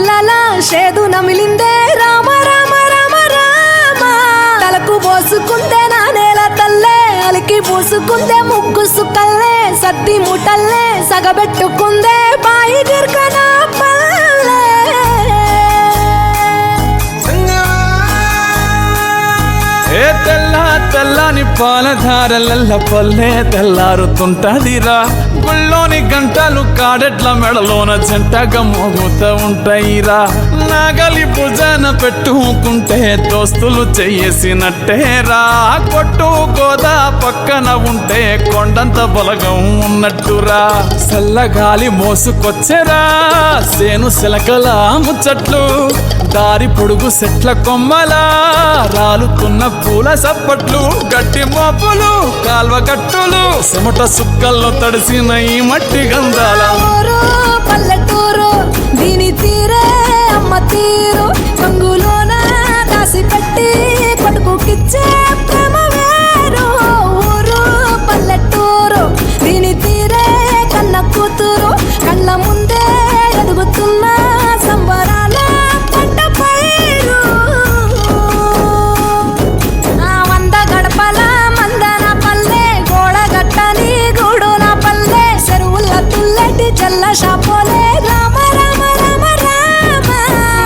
కళ్ళల షేదు నమిలిందే రామ రామ రామ రామ తలకు పోసుకుందే నా నేల తల్లే అలికి పూసుకుందే ముగ్గు సుక్కల్లే సద్ది ముటల్లే సగబెట్టుకుందే బాయి గిర్కన పల్లె ఏ తెల్లని పాలధారలల్ల పల్లె తెల్లారుతుంటదిరా గుళ్ళోని గంటలు కాడెట్ల మెడలోన జంటగా మోగుతూ ఉంటాయిరా నాగలి భుజాన పెట్టుకుంటే దోస్తులు చెయ్యేసినట్టేరా కొట్టు గోదా పక్కన ఉంటే కొండంత బలగం ఉన్నట్టురా చల్లగాలి మోసుకొచ్చెరా సేను శిలకల ముచ్చట్లు దారి పొడుగు చెట్ల కొమ్మలా రాలుతున్న పూల సప్పట్లు గట్టి మోపులు కాల్వ గట్టులు చెమట సుక్కల్లో తడిసిన ఈ మట్టి గంధాల పల్లెటూరు దీని తీరే అమ్మ తీరు గంగులోన దాసి పెట్టి కొడుకుకిచ్చే ప్రేమ వేరు ఊరు పల్లెటూరు దీని తీరే కన్న కూతురు కళ్ళ ముందే ఎదుగుతున్న సంబరాల పంట పైరు వంద గడపల మందన పల్లె గోడ గట్టని గూడు నా పల్లె చెరువుల తుల్లటి జల్ల షాపోలే రామ రామ రామ రామ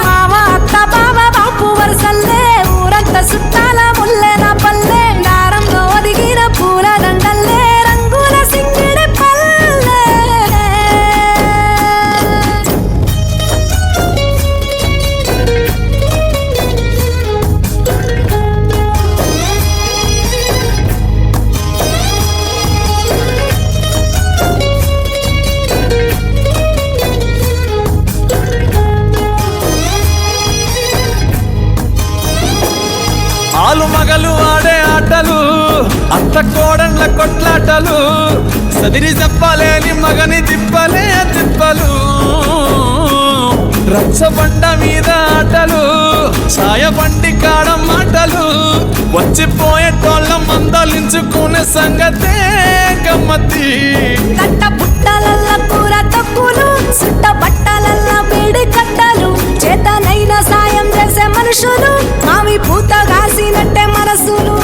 మామ అత్త బావ బాపు వరసల్లే ఊరంత సుట్టాల ముల్లె నా పల్లె దారంలో ఒదిగిన పూల దండల్లే రంగుల సింగిడి పల్లె ఆలు మగలు ఆడే ఆటలు అత్త కోడళ్ళ కొట్లాటలు సదిరి చెప్పలేని మగని తిప్పలే తిప్పలు రచ్చబండ మీద ఆటలు ఛాయబండి కాడ మాటలు వచ్చిపోయేటోళ్ళ మందలించుకునే సంగతే గమ్మతి కట్ట పుట్టలల్ల కూర తక్కువలు సుట్ట బట్టలల్ల వేడి కట్టలు చేతనైన సాయం చేసే మనుషులు మావి పూత కాసినట్టే మనసులు